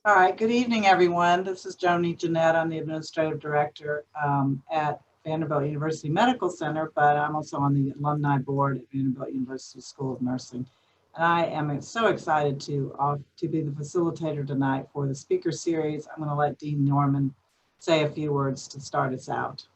All right, good evening, everyone. This is Joni Jeanette. I'm the Administrative Director at Vanderbilt University Medical Center, but I'm also on the Alumni Board at Vanderbilt University School of Nursing. And I am so excited to be the facilitator tonight for the speaker series. I'm going to let Dean Norman say a few words to start us out.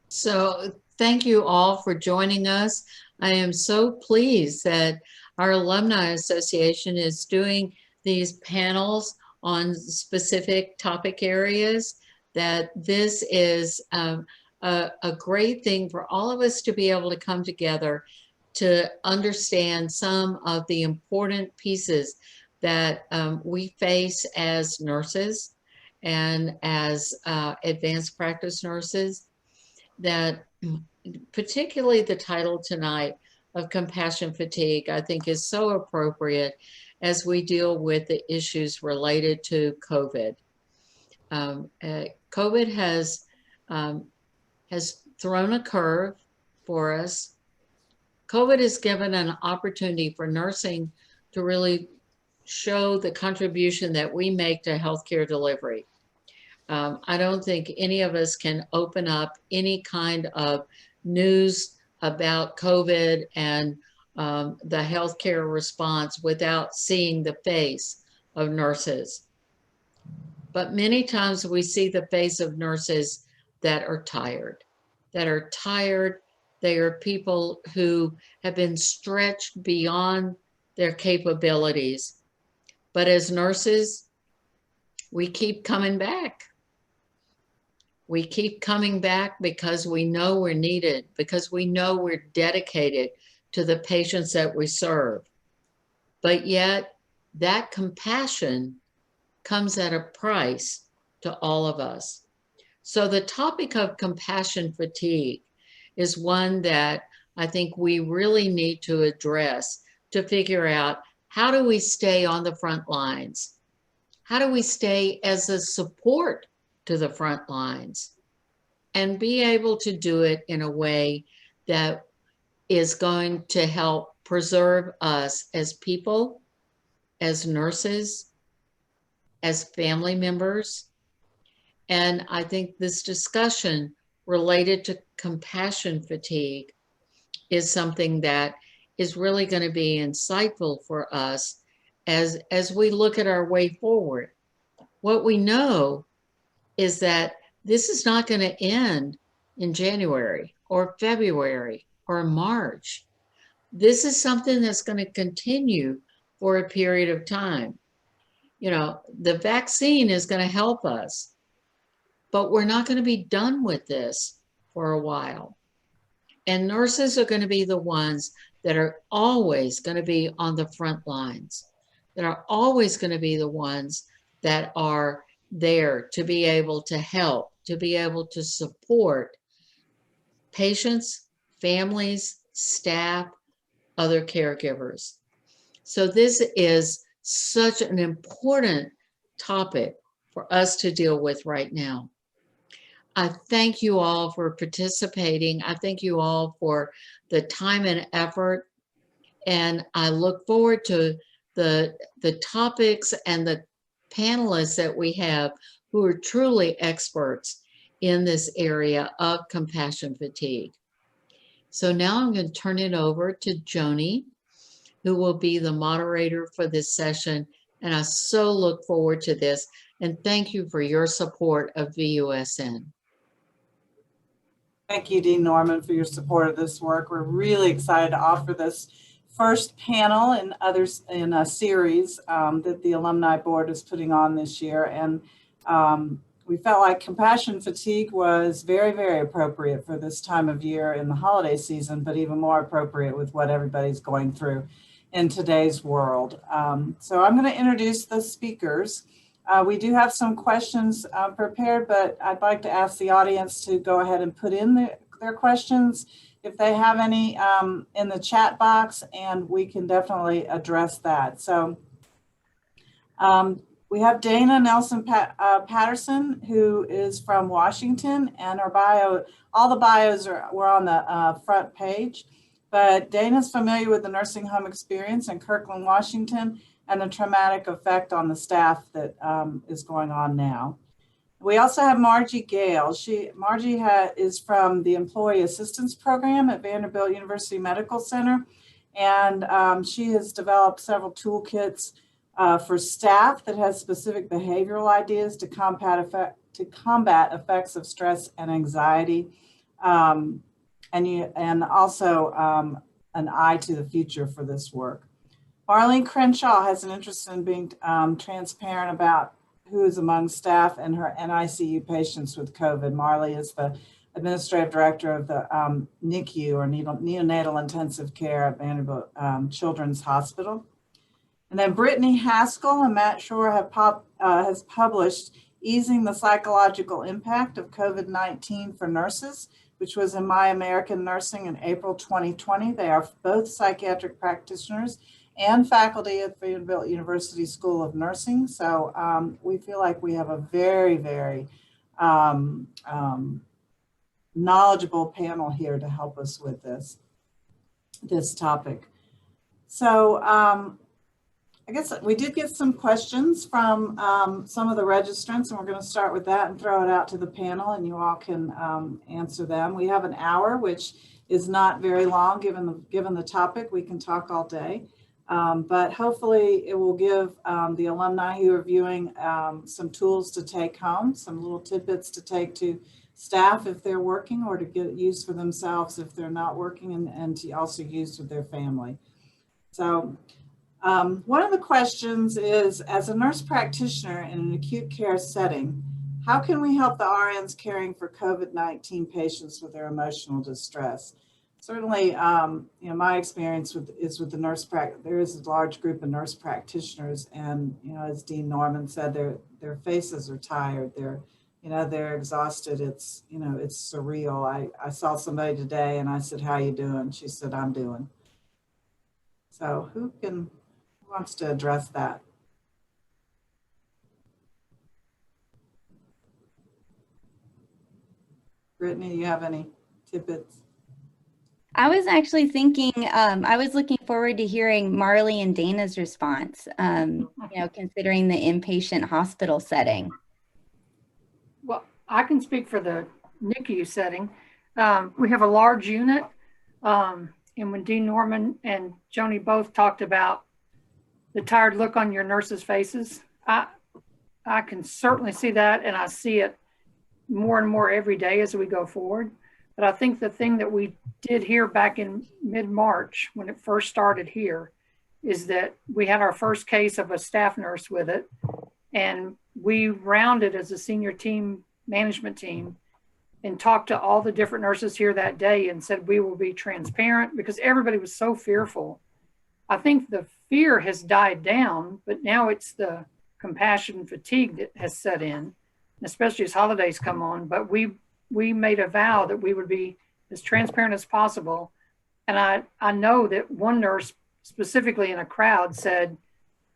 So thank you all for joining us. I am so pleased that our Alumni Association is doing these panels on specific topic areas, that this is a great thing for all of us to be able to come together to understand some of the important pieces that we face as nurses and as advanced practice nurses, that particularly the title tonight of compassion fatigue, I think is so appropriate as we deal with the issues related to COVID. COVID has thrown a curve for us. COVID has given an opportunity for nursing to really show the contribution that we make to healthcare delivery. I don't think any of us can open up any kind of news about COVID and the healthcare response without seeing the face of nurses. But many times we see the face of nurses that are tired. They are people who have been stretched beyond their capabilities. But as nurses, we keep coming back. We keep coming back because we know we're needed, because we know we're dedicated to the patients that we serve. But yet that compassion comes at a price to all of us. So the topic of compassion fatigue is one that I think we really need to address to figure out, how do we stay on the front lines? How do we stay as a support to the front lines and be able to do it in a way that is going to help preserve us as people, as nurses, as family members? And I think this discussion related to compassion fatigue is something that is really going to be insightful for us as we look at our way forward. What we know is that this is not going to end in January or February or March. This is something that's going to continue for a period of time. You know, the vaccine is going to help us, but we're not going to be done with this for a while. And nurses are going to be the ones that are always going to be on the front lines, that are always going to be the ones that are there to be able to help, to be able to support patients, families, staff, other caregivers. So this is such an important topic for us to deal with right now. I thank you all for participating. I thank you all for the time and effort. And I look forward to the topics and the panelists that we have who are truly experts in this area of compassion fatigue. So now I'm going to turn it over to Joni, who will be the moderator for this session. And I so look forward to this. And thank you for your support of VUSN. Thank you, Dean Norman, for your support of this work. We're really excited to offer this first panel and others in a series that the Alumni Board is putting on this year. And we felt like compassion fatigue was very, very appropriate for this time of year in the holiday season, but even more appropriate with what everybody's going through in today's world. So I'm going to introduce the speakers. We do have some questions prepared, but I'd like to ask the audience to go ahead and put in their questions if they have any in the chat box, and we can definitely address that. So we have Dana Nelson Patterson, who is from Washington, and her bio, all the bios were on the front page. But Dana's familiar with the nursing home experience in Kirkland, Washington, and the traumatic effect on the staff that is going on now. We also have Margie Gale. Margie is from the Employee Assistance Program at Vanderbilt University Medical Center, and she has developed several toolkits for staff that has specific behavioral ideas to combat effects of stress and anxiety, and also an eye to the future for this work. Marlene Crenshaw has an interest in being transparent about who is among staff and her NICU patients with COVID. Marley is the administrative director of the NICU, or Neonatal Intensive Care at Vanderbilt Children's Hospital. And then Brittany Haskell and Matt Shore has published Easing the Psychological Impact of COVID-19 for Nurses, which was in My American Nursing in April 2020. They are both psychiatric practitioners and faculty at Vanderbilt University School of Nursing. So we feel like we have a very, very knowledgeable panel here to help us with this topic. So I guess we did get some questions from some of the registrants, and we're going to start with that and throw it out to the panel, and you all can answer them. We have an hour, which is not very long given the topic. We can talk all day. But hopefully it will give the alumni who are viewing some tools to take home, some little tidbits to take to staff if they're working, or to get used for themselves if they're not working, and to also use with their family. So one of the questions is, as a nurse practitioner in an acute care setting, how can we help the RNs caring for COVID-19 patients with their emotional distress? Certainly, my experience is with the nurse practice. There is a large group of nurse practitioners, and as Dean Norman said, their faces are tired. They're exhausted. It's it's surreal. I saw somebody today, and I said, "How you doing?" She said, "I'm doing." So who wants to address that? Brittany, do you have any tidbits? I was actually thinking, I was looking forward to hearing Marley and Dana's response, considering the inpatient hospital setting. Well, I can speak for the NICU setting. We have a large unit, and when Dean Norman and Joni both talked about the tired look on your nurses' faces, I can certainly see that, and I see it more and more every day as we go forward. But I think the thing that we did here back in mid-March, when it first started here, is that we had our first case of a staff nurse with it, and we rounded as a senior team management team and talked to all the different nurses here that day and said we will be transparent, because everybody was so fearful. I think the fear has died down, but now it's the compassion fatigue that has set in, especially as holidays come on. But we made a vow that we would be as transparent as possible. And I know that one nurse specifically in a crowd said,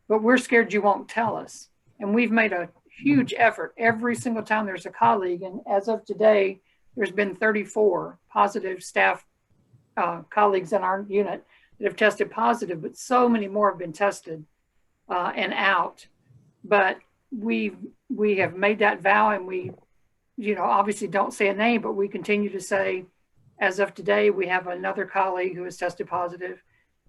"But we're scared you won't tell us." And we've made a huge effort every single time there's a colleague. And as of today, there's been 34 positive staff colleagues in our unit that have tested positive, but so many more have been tested and out. But we have made that vow, and we obviously don't say a name, but we continue to say, as of today, we have another colleague who has tested positive.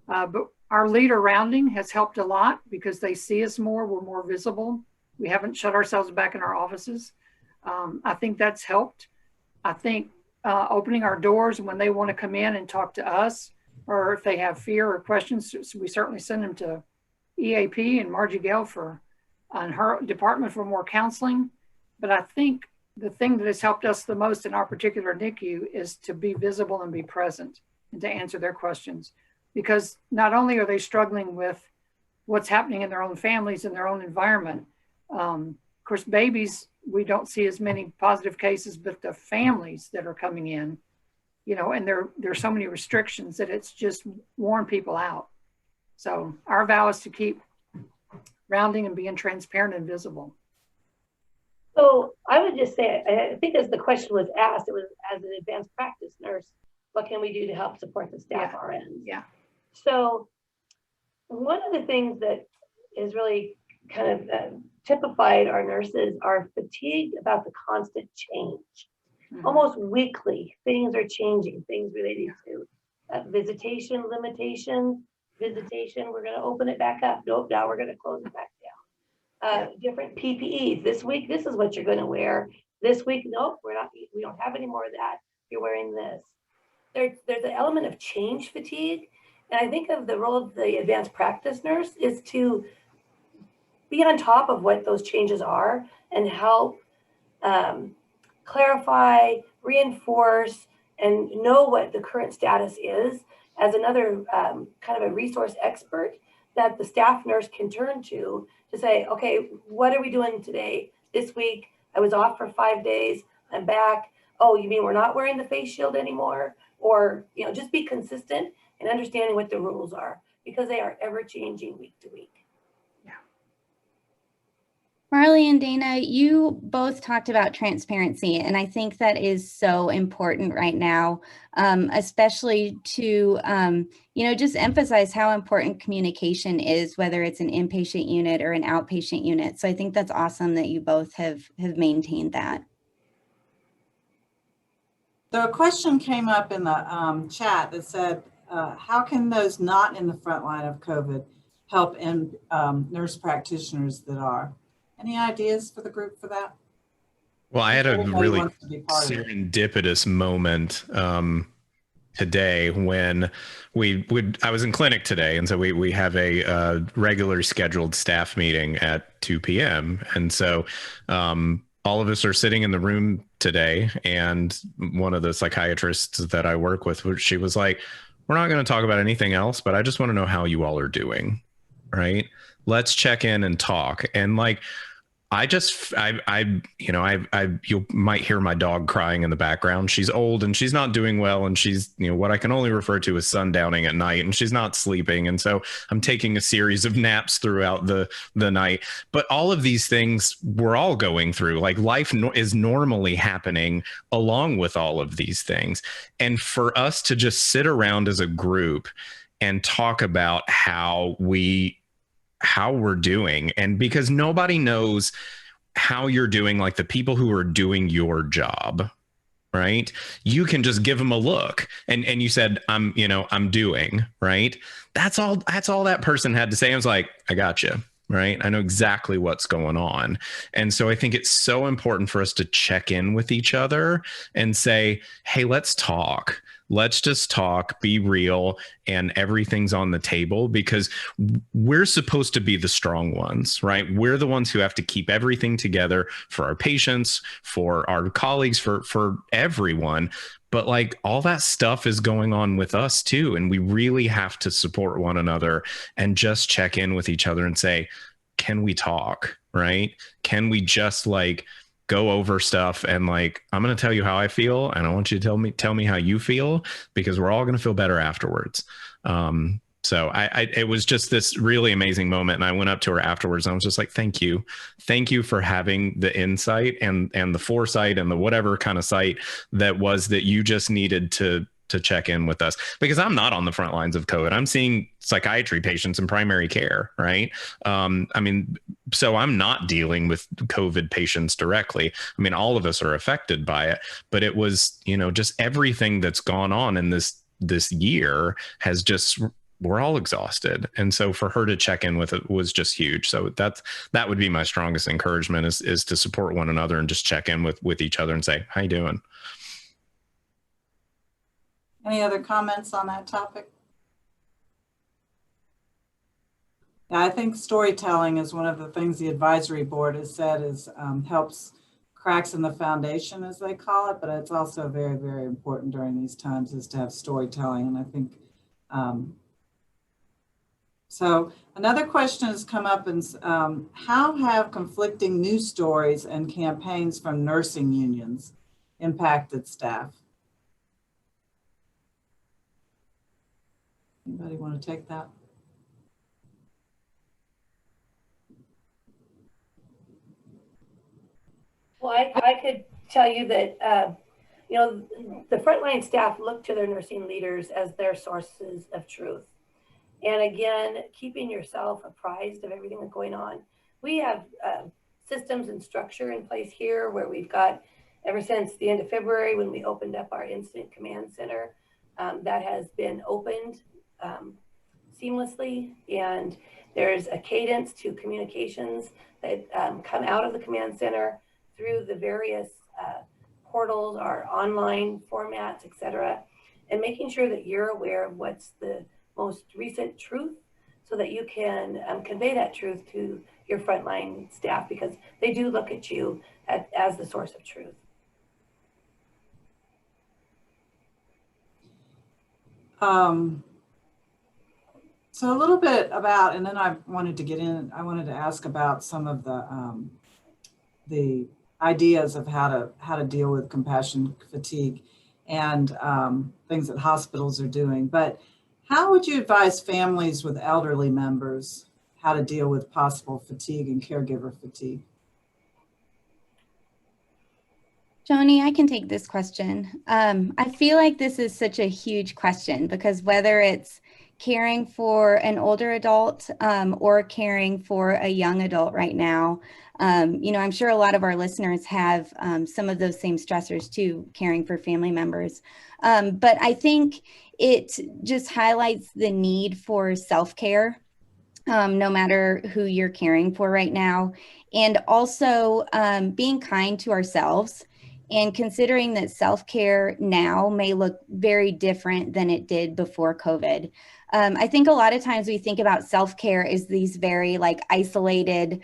But our leader rounding has helped a lot, because they see us more, we're more visible. We haven't shut ourselves back in our offices. I think that's helped. I think opening our doors when they want to come in and talk to us, or if they have fear or questions, so we certainly send them to EAP and Margie Gale and her department for more counseling. But I think the thing that has helped us the most in our particular NICU is to be visible and be present and to answer their questions, because not only are they struggling with what's happening in their own families and their own environment. Of course, babies, we don't see as many positive cases, but the families that are coming in, and there's so many restrictions that it's just worn people out. So our vow is to keep rounding and being transparent and visible. So I would just say, I think as the question was asked, it was, as an advanced practice nurse, what can we do to help support the staff RNs? Yeah. So one of the things that is really kind of typified our nurses are fatigued about the constant change. Almost weekly, things are changing, things related to visitation limitations. Visitation, we're going to open it back up. Nope, now we're going to close it back down. Different PPEs. This week, this is what you're going to wear. This week, nope, we don't have any more of that. You're wearing this. There's an element of change fatigue. And I think of the role of the advanced practice nurse is to be on top of what those changes are and help clarify, reinforce, and know what the current status is as another kind of a resource expert that the staff nurse can turn to say, okay, what are we doing today? This week, I was off for 5 days, I'm back. Oh, you mean we're not wearing the face shield anymore? Or, you know, just be consistent and understanding what the rules are, because they are ever changing week to week. Marley and Dana, you both talked about transparency, and I think that is so important right now, especially to, just emphasize how important communication is, whether it's an inpatient unit or an outpatient unit. So I think that's awesome that you both have maintained that. So a question came up in the chat that said, how can those not in the front line of COVID help in nurse practitioners that are? Any ideas for the group for that? Well, I had a really serendipitous moment today when I was in clinic today. And so we have a regular scheduled staff meeting at 2 p.m. And so all of us are sitting in the room today. And one of the psychiatrists that I work with, she was like, we're not going to talk about anything else, but I just want to know how you all are doing. Right. Let's check in and talk. And like, you might hear my dog crying in the background. She's old and she's not doing well. And she's, what I can only refer to as sundowning at night, and she's not sleeping. And so I'm taking a series of naps throughout the night. But all of these things we're all going through, like life is normally happening along with all of these things. And for us to just sit around as a group and talk about how we're doing, and because nobody knows how you're doing, like the people who are doing your job, right? You can just give them a look and you said, I'm doing, right? That's all that person had to say. I was like, I got you. Right. I know exactly what's going on. And so I think it's so important for us to check in with each other and say, hey, let's talk. Let's just talk, be real, and everything's on the table, because we're supposed to be the strong ones, right? We're the ones who have to keep everything together for our patients, for our colleagues, for everyone. But like all that stuff is going on with us too. And we really have to support one another and just check in with each other and say, can we talk, right? Can we just like go over stuff and like, I'm going to tell you how I feel, and I want you to tell me how you feel, because we're all going to feel better afterwards. So it was just this really amazing moment. And I went up to her afterwards and I was just like, thank you for having the insight and the foresight and the whatever kind of sight that you just needed to check in with us, because I'm not on the front lines of COVID. I'm seeing psychiatry patients in primary care. Right. So I'm not dealing with COVID patients directly. I mean, all of us are affected by it, but it was, just everything that's gone on in this year has just, we're all exhausted. And so for her to check in with it was just huge. So that would be my strongest encouragement is to support one another and just check in with each other and say, how you doing? Any other comments on that topic? Yeah, I think storytelling is one of the things the advisory board has said is helps cracks in the foundation, as they call it, but it's also very, very important during these times is to have storytelling. And I think, so another question has come up, and how have conflicting news stories and campaigns from nursing unions impacted staff? Anybody want to take that? Well, I could tell you that, the frontline staff look to their nursing leaders as their sources of truth. And again, keeping yourself apprised of everything that's going on. We have systems and structure in place here where we've got, ever since the end of February when we opened up our incident command center, that has been opened seamlessly, and there's a cadence to communications that come out of the command center through the various portals, our online formats, etc., and making sure that you're aware of what's the most recent truth so that you can convey that truth to your frontline staff, because they do look at you as the source of truth. So a little bit about, and then I wanted to ask about some of the ideas of how to deal with compassion fatigue and things that hospitals are doing. But how would you advise families with elderly members how to deal with possible fatigue and caregiver fatigue? Joni, I can take this question. I feel like this is such a huge question because whether it's caring for an older adult or caring for a young adult right now, I'm sure a lot of our listeners have some of those same stressors too, caring for family members. But I think it just highlights the need for self-care, no matter who you're caring for right now, and also being kind to ourselves. And considering that self-care now may look very different than it did before COVID. I think a lot of times we think about self-care as these very isolated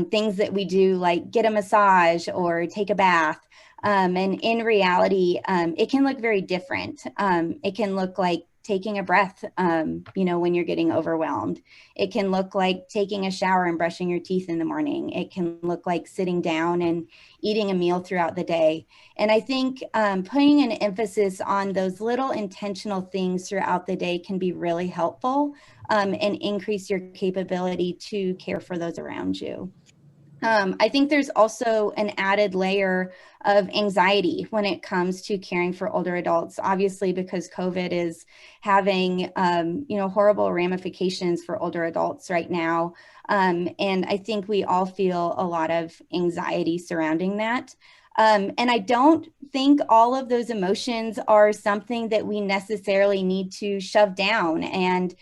things that we do, like get a massage or take a bath. And in reality, it can look very different. It can look like taking a breath, when you're getting overwhelmed. It can look like taking a shower and brushing your teeth in the morning. It can look like sitting down and eating a meal throughout the day. And I think putting an emphasis on those little intentional things throughout the day can be really helpful and increase your capability to care for those around you. I think there's also an added layer of anxiety when it comes to caring for older adults, obviously because COVID is having, horrible ramifications for older adults right now. And I think we all feel a lot of anxiety surrounding that. And I don't think all of those emotions are something that we necessarily need to shove down and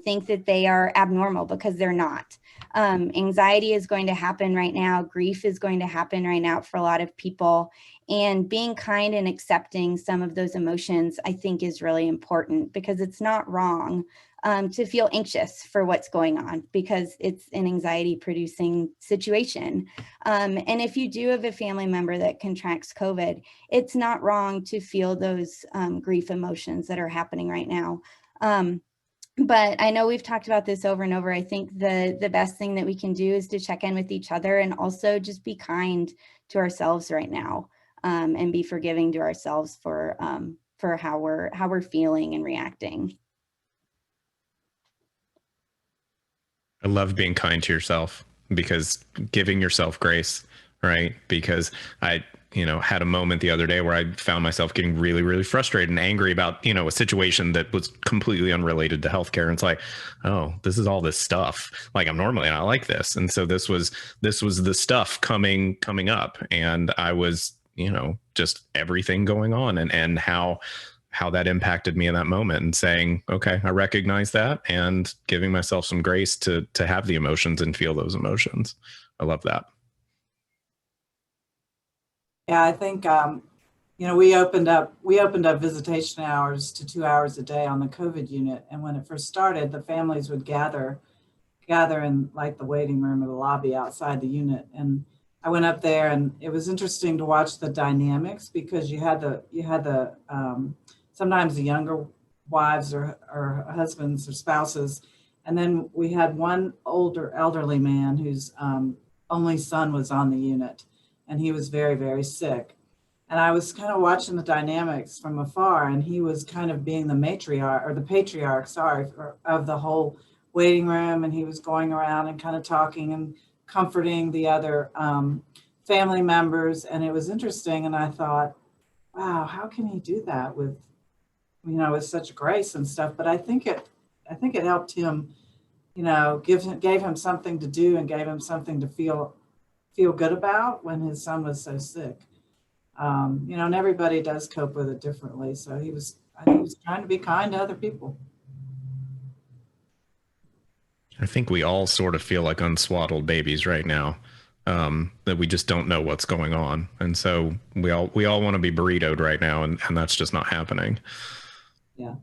think that they are abnormal, because they're not. Anxiety is going to happen right now. Grief is going to happen right now for a lot of people. And being kind and accepting some of those emotions, I think, is really important, because it's not wrong to feel anxious for what's going on, because it's an anxiety producing situation. And if you do have a family member that contracts COVID, it's not wrong to feel those grief emotions that are happening right now. But I know we've talked about this over and over. I think the best thing that we can do is to check in with each other and also just be kind to ourselves right now, and be forgiving to ourselves for how we're feeling and reacting. I love being kind to yourself, because giving yourself grace, right? Because I had a moment the other day where I found myself getting really, really frustrated and angry about, a situation that was completely unrelated to healthcare. And it's like, oh, this is all this stuff. Like, I'm normally not like this. And so this was the stuff coming up. And I was, just everything going on and how that impacted me in that moment, and saying, okay, I recognize that, and giving myself some grace to have the emotions and feel those emotions. I love that. Yeah, I think, we opened up visitation hours to 2 hours a day on the COVID unit. And when it first started, the families would gather in the waiting room or the lobby outside the unit. And I went up there, and it was interesting to watch the dynamics, because you had the sometimes the younger wives or husbands or spouses. And then we had one older elderly man whose only son was on the unit. And he was very, very sick. And I was kind of watching the dynamics from afar, and he was kind of being the patriarch, of the whole waiting room. And he was going around and kind of talking and comforting the other family members. And it was interesting. And I thought, wow, how can he do that with such grace and stuff? But I think I think it helped him, you know, gave him something to do and gave him something to feel good about when his son was so sick. You know, and everybody does cope with it differently. So I think he was trying to be kind to other people. I think we all sort of feel like unswaddled babies right now, that we just don't know what's going on. And so we all want to be burritoed right now, and that's just not happening. Yeah.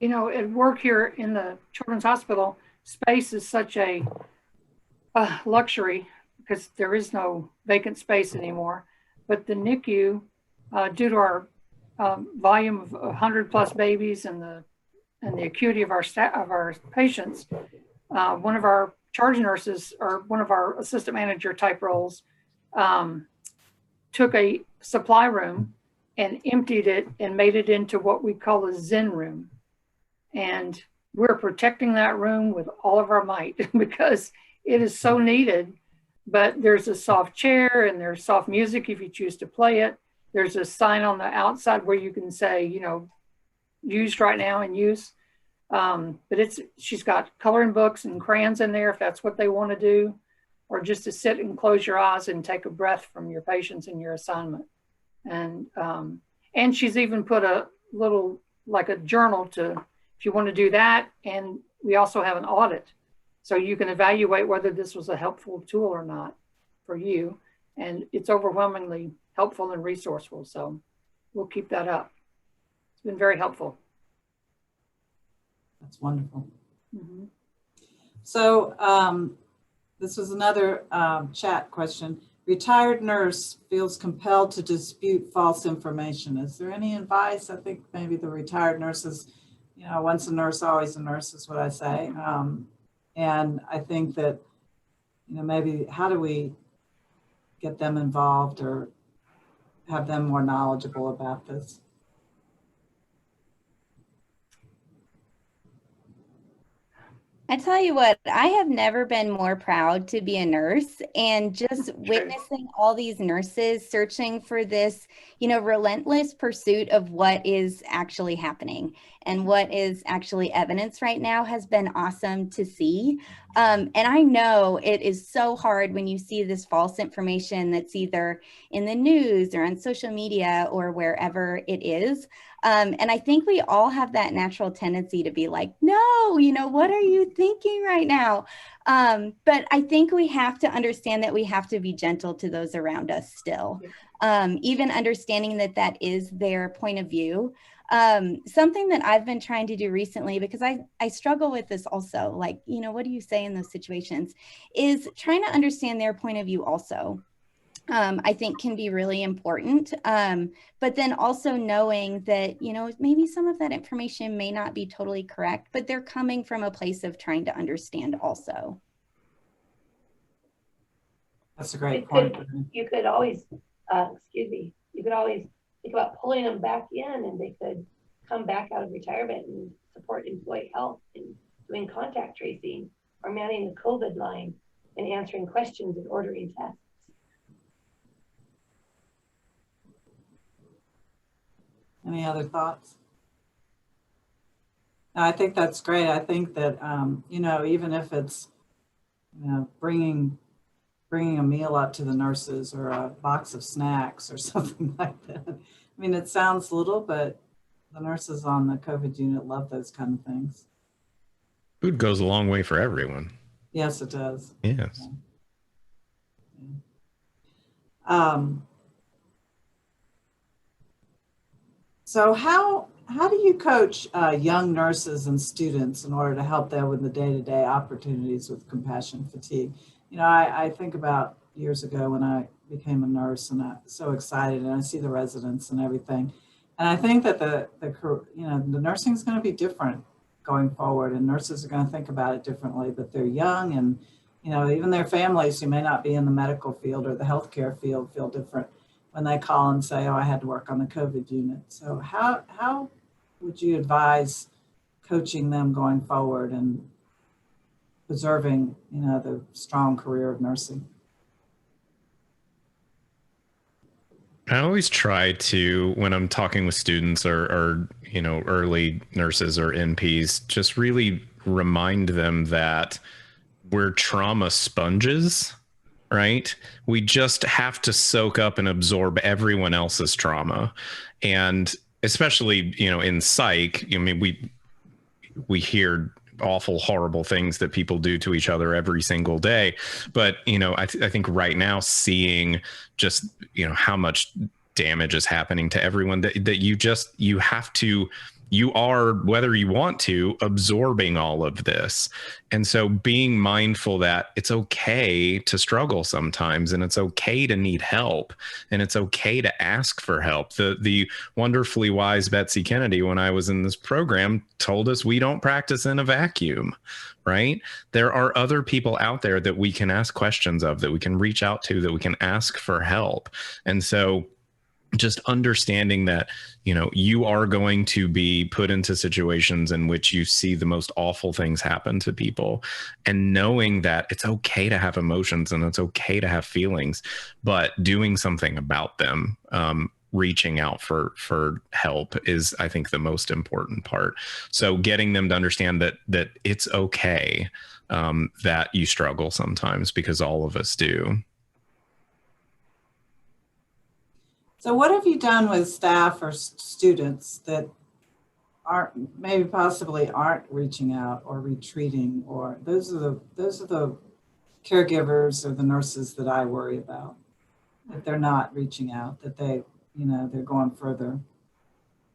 You know, at work here in the Children's Hospital, space is such a luxury because there is no vacant space anymore. But the NICU, due to our volume of 100+ babies and the acuity of our patients, one of our charge nurses, or one of our assistant manager type roles, took a supply room and emptied it and made it into what we call a Zen room. And we're protecting that room with all of our might because it is so needed. But there's a soft chair and there's soft music if you choose to play it. There's a sign on the outside where you can say, you know, used right now and use. But she's got coloring books and crayons in there if that's what they want to do, or just to sit and close your eyes and take a breath from your patients and your assignment. And she's even put a little, like a journal if you want to do that. And we also have an audit. So you can evaluate whether this was a helpful tool or not for you. And it's overwhelmingly helpful and resourceful. So we'll keep that up. It's been very helpful. That's wonderful. Mm-hmm. So this was another chat question. Retired nurse feels compelled to dispute false information. Is there any advice? I think maybe the retired nurses, you know, once a nurse, always a nurse is what I say. And I think that, you know, maybe how do we get them involved or have them more knowledgeable about this? I tell you what, I have never been more proud to be a nurse, and just witnessing all these nurses searching for this, you know, relentless pursuit of what is actually happening and what is actually evidence right now has been awesome to see. And I know it is so hard when you see this false information that's either in the news or on social media or wherever it is. And I think we all have that natural tendency to be like, no, you know, what are you thinking right now? But I think we have to understand that we have to be gentle to those around us still, even understanding that that is their point of view. Something that I've been trying to do recently, because I struggle with this also, like, you know, what do you say in those situations, is trying to understand their point of view also. I think can be really important. But then also knowing that, you know, maybe some of that information may not be totally correct, but they're coming from a place of trying to understand also. That's a great point. You could always, you could always think about pulling them back in, and they could come back out of retirement and support employee health and doing contact tracing or manning the COVID line and answering questions and ordering tests. Any other thoughts? No, I think that's great. I think that, you know, even if it's, you know, bringing a meal up to the nurses or a box of snacks or something like that. I mean, it sounds little, but the nurses on the COVID unit love those kind of things. Food goes a long way for everyone. Yes, it does. Yes. So how do you coach young nurses and students in order to help them with the day-to-day opportunities with compassion fatigue? You know, I think about years ago when I became a nurse, and I'm so excited, and I see the residents and everything. And I think that the nursing is going to be different going forward, and nurses are going to think about it differently, but they're young, and, you know, even their families who may not be in the medical field or the healthcare field feel different when they call and say, oh, I had to work on the COVID unit. So how would you advise coaching them going forward and preserving, you know, the strong career of nursing? I always try to, when I'm talking with students or early nurses or NPs, just really remind them that we're trauma sponges, right? We just have to soak up and absorb everyone else's trauma. And especially, in psych, I mean, we hear awful, horrible things that people do to each other every single day. But, I think right now seeing just, how much damage is happening to everyone that you have to, you are, whether you want to, absorbing all of this. And so being mindful that it's okay to struggle sometimes, and it's okay to need help, and it's okay to ask for help. The wonderfully wise Betsy Kennedy, when I was in this program, told us we don't practice in a vacuum, right? There are other people out there that we can ask questions of, that we can reach out to, that we can ask for help. And so just understanding that, you are going to be put into situations in which you see the most awful things happen to people, and knowing that it's okay to have emotions and it's okay to have feelings, but doing something about them, reaching out for help is, I think, the most important part. So getting them to understand that it's okay, that you struggle sometimes, because all of us do. So what have you done with staff or students that possibly aren't reaching out or retreating, or those are the caregivers or the nurses that I worry about, that they're not reaching out, that they're going further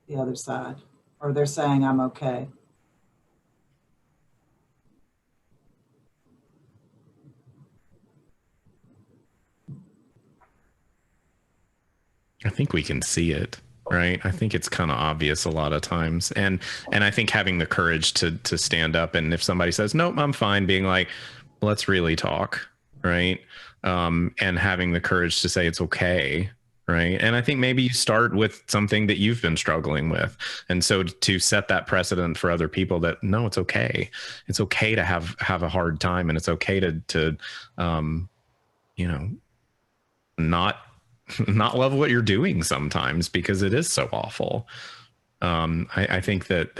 the other side, or they're saying I'm okay. I think we can see it, right? I think it's kind of obvious a lot of times. And I think having the courage to stand up, and if somebody says, nope, I'm fine, being like, let's really talk, right? And having the courage to say it's okay, right? And I think maybe you start with something that you've been struggling with. And so to set that precedent for other people that, no, it's okay. It's okay to have a hard time, and it's okay to not love what you're doing sometimes, because it is so awful. I think that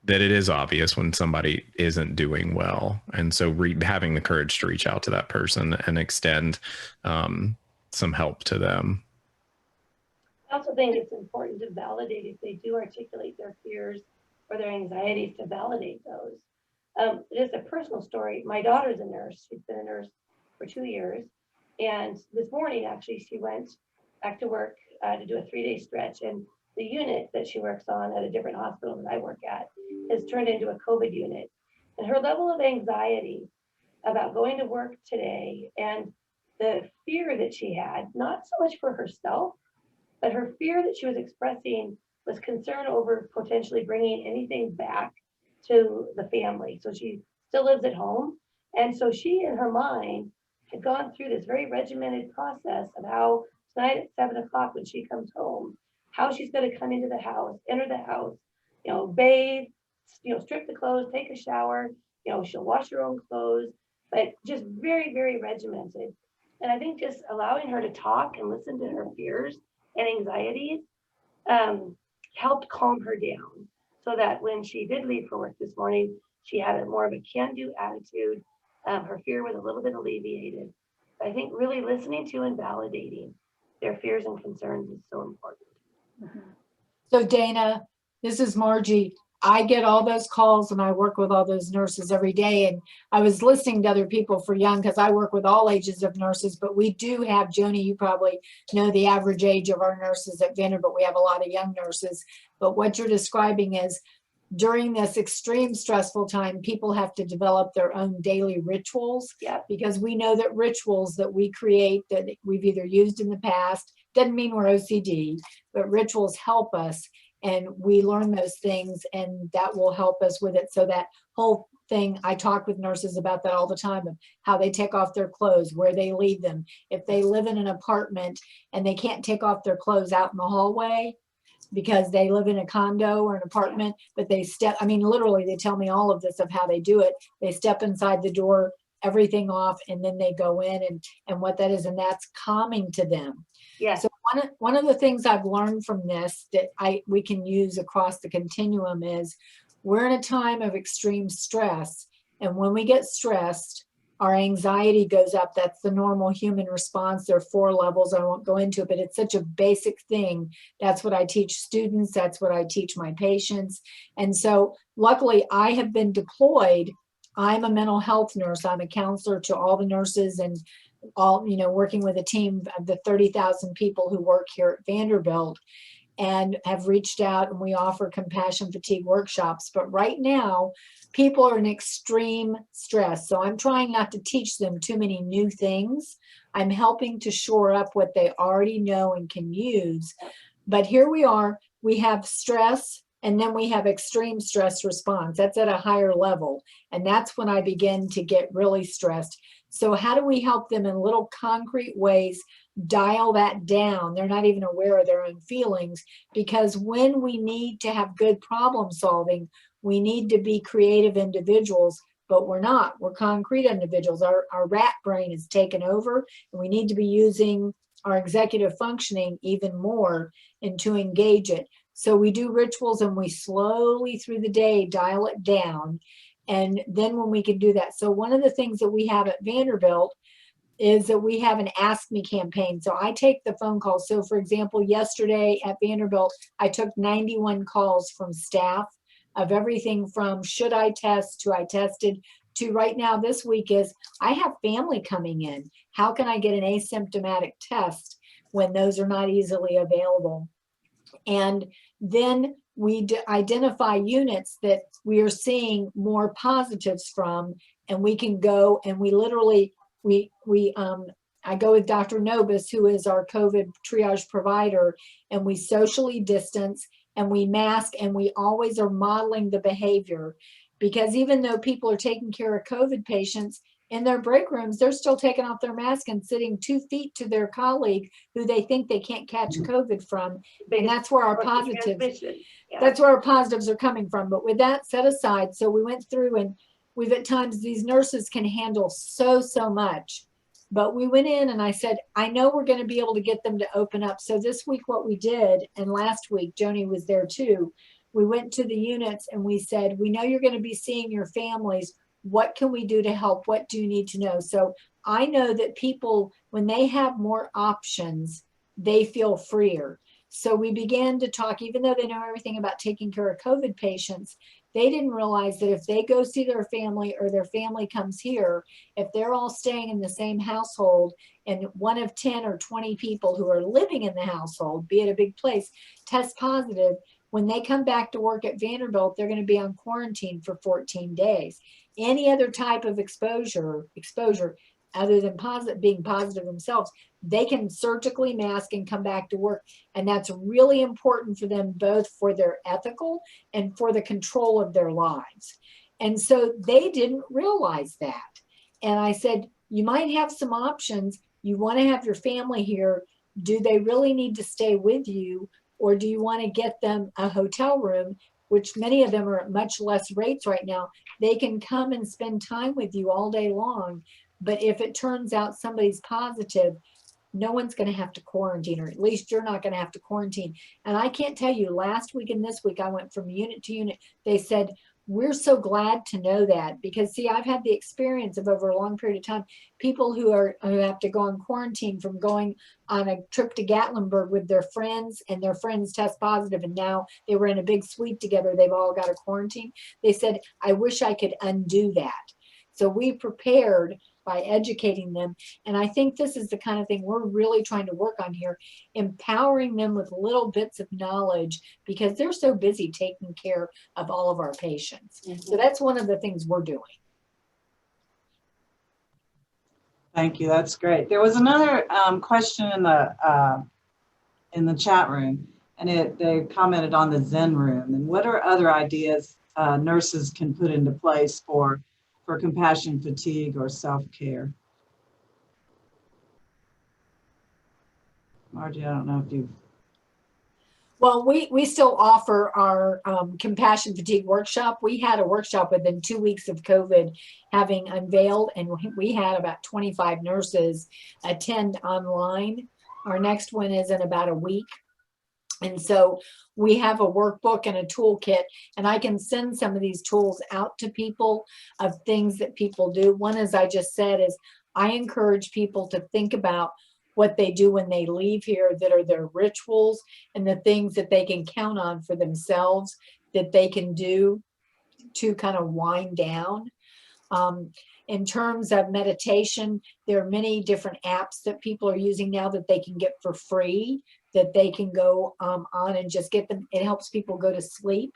it is obvious when somebody isn't doing well. And so having the courage to reach out to that person and extend some help to them. I also think it's important to validate, if they do articulate their fears or their anxieties, to validate those. It is a personal story. My daughter's a nurse. She's been a nurse for 2 years. And this morning, actually, she went back to work to do a 3-day stretch. And the unit that she works on at a different hospital that I work at has turned into a COVID unit. And her level of anxiety about going to work today, and the fear that she had, not so much for herself, but her fear that she was expressing was concern over potentially bringing anything back to the family. So she still lives at home. And so she, in her mind, had gone through this very regimented process of how tonight at 7 o'clock when she comes home, how she's going to come into the house, enter the house, bathe, strip the clothes, take a shower, she'll wash her own clothes, but just very, very regimented. And I think just allowing her to talk and listen to her fears and anxieties helped calm her down, so that when she did leave for work this morning, she had more of a can-do attitude. Her fear was a little bit alleviated. I think really listening to and validating their fears and concerns is so important. Mm-hmm. So Dana, this is Margie. I get all those calls and I work with all those nurses every day. And I was listening to other people for young, because I work with all ages of nurses, but we do have, Joni, you probably know the average age of our nurses at Vanderbilt. We have a lot of young nurses. But what you're describing is, during this extreme stressful time, people have to develop their own daily rituals. Yeah. Because we know that rituals that we create, that we've either used in the past, doesn't mean we're OCD, but rituals help us, and we learn those things, and that will help us with it. So that whole thing, I talk with nurses about that all the time, of how they take off their clothes, where they leave them. If they live in an apartment and they can't take off their clothes out in the hallway, because they live in a condo or an apartment, but they literally, they tell me all of this of how they do it. They step inside the door, everything off, and then they go in and what that is, and that's calming to them. Yes. So one of the things I've learned from this that we can use across the continuum is we're in a time of extreme stress. And when we get stressed, our anxiety goes up. That's the normal human response. There are 4 levels. I won't go into it, but it's such a basic thing. That's what I teach students. That's what I teach my patients. And so luckily I have been deployed. I'm a mental health nurse. I'm a counselor to all the nurses and all, working with a team of the 30,000 people who work here at Vanderbilt, and have reached out, and we offer compassion fatigue workshops. But right now, people are in extreme stress. So I'm trying not to teach them too many new things. I'm helping to shore up what they already know and can use. But here we are, we have stress, and then we have extreme stress response. That's at a higher level. And that's when I begin to get really stressed. So how do we help them in little concrete ways dial that down? They're not even aware of their own feelings, because when we need to have good problem solving, we need to be creative individuals, but we're not. We're concrete individuals. Our rat brain is taken over, and we need to be using our executive functioning even more and to engage it. So we do rituals, and we slowly through the day dial it down. And then when we can do that. So one of the things that we have at Vanderbilt is that we have an Ask Me campaign. So I take the phone calls. So for example, yesterday at Vanderbilt, I took 91 calls from staff of everything from should I test to I tested to right now this week is I have family coming in. How can I get an asymptomatic test when those are not easily available? And then we identify units that we are seeing more positives from, and we can go and we literally, I go with Dr. Nobis, who is our COVID triage provider, and we socially distance and we mask, and we always are modeling the behavior, because even though people are taking care of COVID patients, in their break rooms, they're still taking off their mask and sitting 2 feet to their colleague who they think they can't catch COVID from. And that's where our positives, that's where our positives are coming from. But with that set aside, so we went through, and we've at times, these nurses can handle so much. But we went in and I said, I know we're going to be able to get them to open up. So this week what we did, and last week Joni was there too, we went to the units and we said, we know you're going to be seeing your families. What can we do to help? What do you need to know? So I know that people, when they have more options, they feel freer. So we began to talk, even though they know everything about taking care of COVID patients, they didn't realize that if they go see their family or their family comes here, if they're all staying in the same household and 1 of 10 or 20 people who are living in the household, be it a big place, test positive, when they come back to work at Vanderbilt, they're going to be on quarantine for 14 days. Any other type of exposure other than being positive themselves, they can surgically mask and come back to work. And that's really important for them, both for their ethical and for the control of their lives. And so they didn't realize that. And I said, you might have some options. You want to have your family here. Do they really need to stay with you? Or do you want to get them a hotel room, which many of them are at much less rates right now? They can come and spend time with you all day long. But if it turns out somebody's positive, no one's going to have to quarantine, or at least you're not going to have to quarantine. And I can't tell you, last week and this week, I went from unit to unit. They said, we're so glad to know that, because see, I've had the experience of over a long period of time, people who have to go on quarantine from going on a trip to Gatlinburg with their friends, and their friends test positive, and now they were in a big suite together. They've all got a quarantine. They said, I wish I could undo that. So we prepared by educating them. And I think this is the kind of thing we're really trying to work on here, empowering them with little bits of knowledge, because they're so busy taking care of all of our patients. So that's one of the things we're doing. Thank you. That's great. There was another question in the chat room, and they commented on the Zen room. And what are other ideas nurses can put into place for compassion fatigue or self-care? Margie, I don't know if you've... Well, we still offer our compassion fatigue workshop. We had a workshop within 2 weeks of COVID having unveiled, and we had about 25 nurses attend online. Our next one is in about a week. And so we have a workbook and a toolkit, and I can send some of these tools out to people of things that people do. One, as I just said, is I encourage people to think about what they do when they leave here that are their rituals and the things that they can count on for themselves that they can do to kind of wind down. In terms of meditation, there are many different apps that people are using now that they can get for free, that they can go on and just get them. It helps people go to sleep.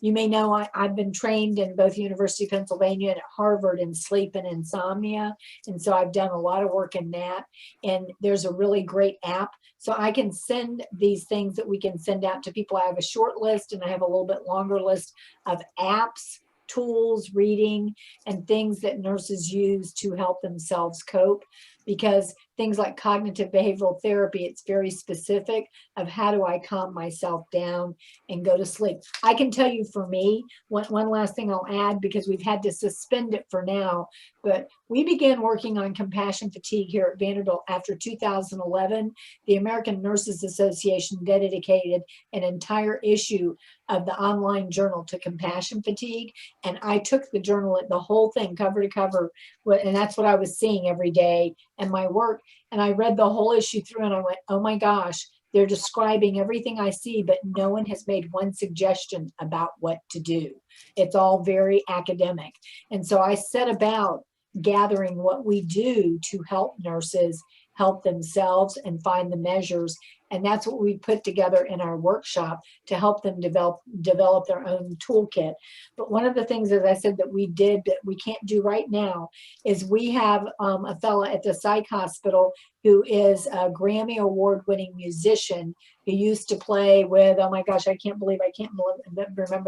You may know I've been trained in both University of Pennsylvania and at Harvard in sleep and insomnia. And so I've done a lot of work in that. And there's a really great app. So I can send these things that we can send out to people. I have a short list and I have a little bit longer list of apps, tools, reading, and things that nurses use to help themselves cope. Because things like cognitive behavioral therapy, it's very specific of how do I calm myself down and go to sleep. I can tell you for me, one last thing I'll add, because we've had to suspend it for now, but we began working on compassion fatigue here at Vanderbilt after 2011. The American Nurses Association dedicated an entire issue of the online journal to compassion fatigue. And I took the journal, the whole thing cover to cover, and that's what I was seeing every day in my work. And I read the whole issue through and I went, oh my gosh, they're describing everything I see, but no one has made one suggestion about what to do. It's all very academic. And so I set about gathering what we do to help nurses help themselves and find the measures. And that's what we put together in our workshop to help them develop their own toolkit. But one of the things, as I said, that we did that we can't do right now is we have a fella at the psych hospital who is a Grammy award-winning musician who used to play with, oh my gosh, I can't remember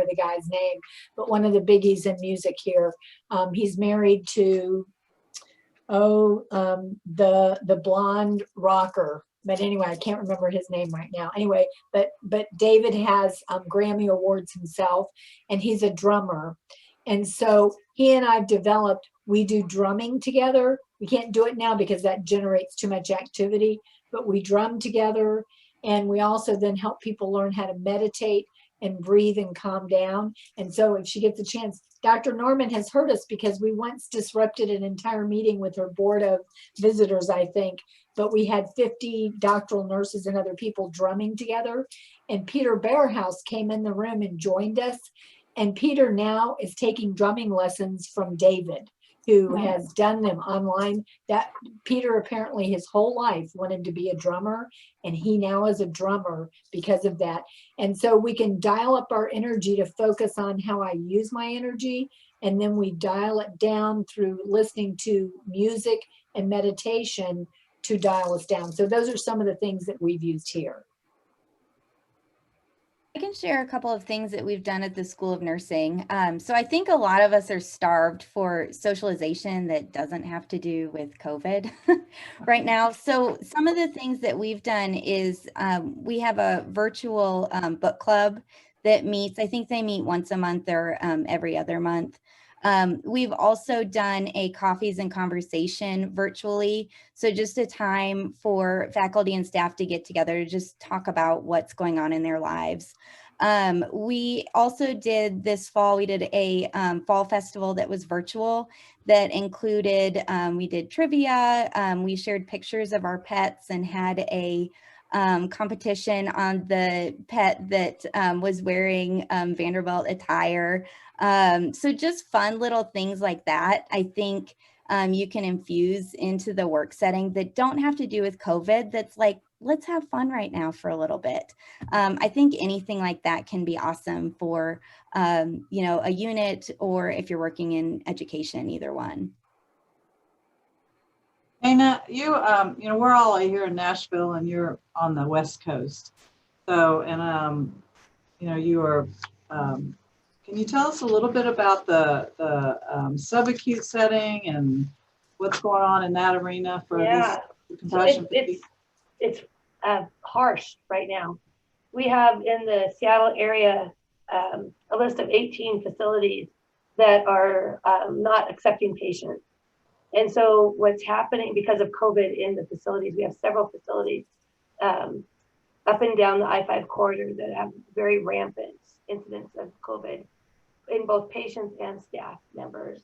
the guy's name, but one of the biggies in music here. He's married to, the blonde rocker. But anyway, I can't remember his name right now. Anyway, but David has Grammy awards himself, and he's a drummer. And so he and I've developed, we do drumming together. We can't do it now because that generates too much activity, but we drum together. And we also then help people learn how to meditate and breathe and calm down. And so if she gets a chance, Dr. Norman has heard us because we once disrupted an entire meeting with her board of visitors, I think, but we had 50 doctoral nurses and other people drumming together. And Peter Bearhouse came in the room and joined us. And Peter now is taking drumming lessons from David, who has done them online. That Peter apparently his whole life wanted to be a drummer, and he now is a drummer because of that. And so we can dial up our energy to focus on how I use my energy, and then we dial it down through listening to music and meditation to dial us down. So those are some of the things that we've used here. I can share a couple of things that we've done at the School of Nursing. So I think a lot of us are starved for socialization that doesn't have to do with COVID right now. So some of the things that we've done is we have a virtual book club that meets, I think they meet once a month or every other month. We've also done a coffees and conversation virtually. So just a time for faculty and staff to get together to just talk about what's going on in their lives. We also did this fall, we did a fall festival that was virtual that included, we did trivia, we shared pictures of our pets and had a competition on the pet that was wearing Vanderbilt attire. So just fun little things like that, I think you can infuse into the work setting that don't have to do with COVID. That's like, let's have fun right now for a little bit. I think anything like that can be awesome for, you know, a unit, or if you're working in education, either one. Dana, you know, we're all here in Nashville and you're on the West Coast. So, and, you know, you are, can you tell us a little bit about the subacute setting and what's going on in that arena for this compassion? It's harsh right now. we have in the Seattle area a list of 18 facilities that are not accepting patients. And so what's happening because of COVID in the facilities, we have several facilities up and down the I-5 corridor that have very rampant incidents of COVID in both patients and staff members.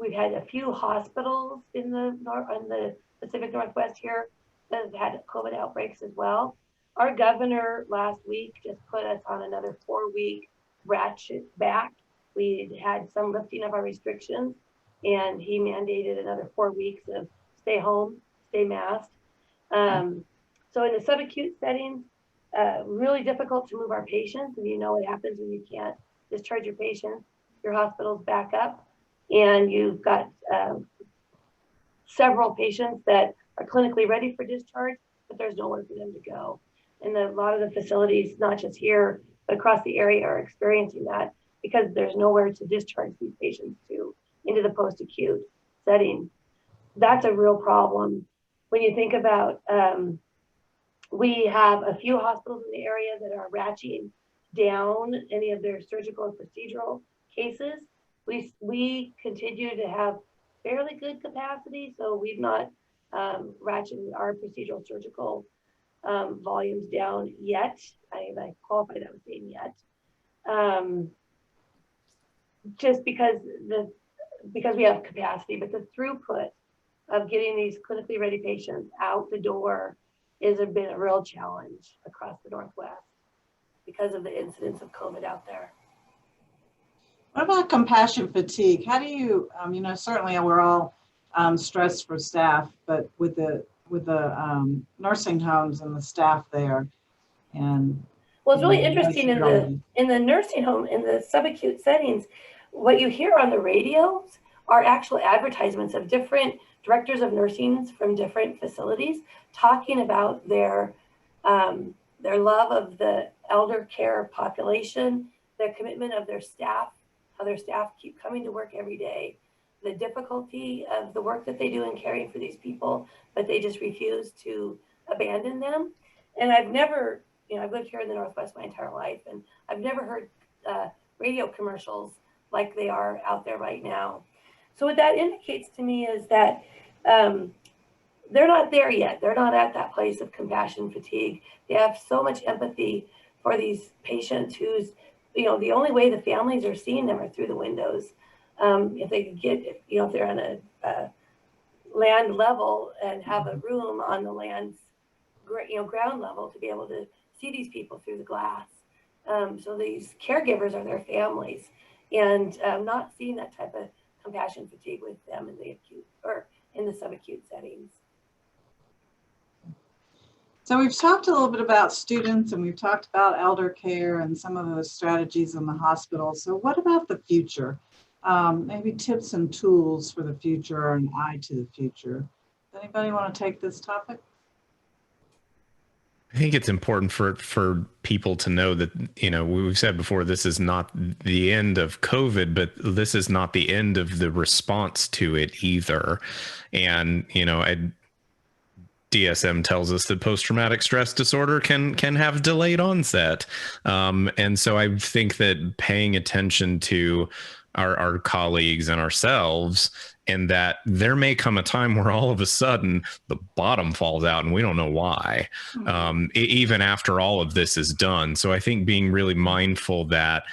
We've had a few hospitals in the Pacific Northwest here that have had COVID outbreaks as well. Our governor last week just put us on another 4-week ratchet back. We had some lifting of our restrictions, and he mandated another 4 weeks of stay home, stay masked. So in the subacute settings, really difficult to move our patients. And you know what happens when you can't discharge your patients. Your hospital's back up, and you've got several patients that are clinically ready for discharge, but there's nowhere for them to go. And a lot of the facilities, not just here, but across the area, are experiencing that because there's nowhere to discharge these patients to into the post-acute setting. That's a real problem. When you think about, we have a few hospitals in the area that are ratcheting down any of their surgical and procedural cases. We continue to have fairly good capacity, so we've not ratcheted our procedural surgical volumes down yet. I qualify that with saying yet. Just because we have capacity, but the throughput of getting these clinically ready patients out the door has been a real challenge across the Northwest because of the incidence of COVID out there. What about compassion fatigue? How do you, certainly we're all stressed for staff, but with the nursing homes and the staff there, and well, it's really interesting in the nursing home, in the subacute settings, what you hear on the radios are actual advertisements of different directors of nursing from different facilities talking about their love of the elder care population, their commitment of their staff, how their staff keep coming to work every day, the difficulty of the work that they do in caring for these people, but they just refuse to abandon them. And I've never, I've lived here in the Northwest my entire life, and I've never heard radio commercials like they are out there right now. So what that indicates to me is that they're not there yet. They're not at that place of compassion fatigue. They have so much empathy for these patients who's, the only way the families are seeing them are through the windows. If they could get, if they're on a land level and have a room on the land's, ground level to be able to see these people through the glass. So these caregivers are their families, and not seeing that type of compassion fatigue with them in the acute or in the subacute settings. So we've talked a little bit about students, and we've talked about elder care and some of the strategies in the hospital. So what about the future? Maybe tips and tools for the future, or an eye to the future. Does anybody want to take this topic? I think it's important for people to know that, we've said before, this is not the end of COVID, but this is not the end of the response to it either. And, DSM tells us that post-traumatic stress disorder can have delayed onset. And so I think that paying attention to our colleagues and ourselves, and that there may come a time where all of a sudden the bottom falls out and we don't know why, even after all of this is done. So I think being really mindful that,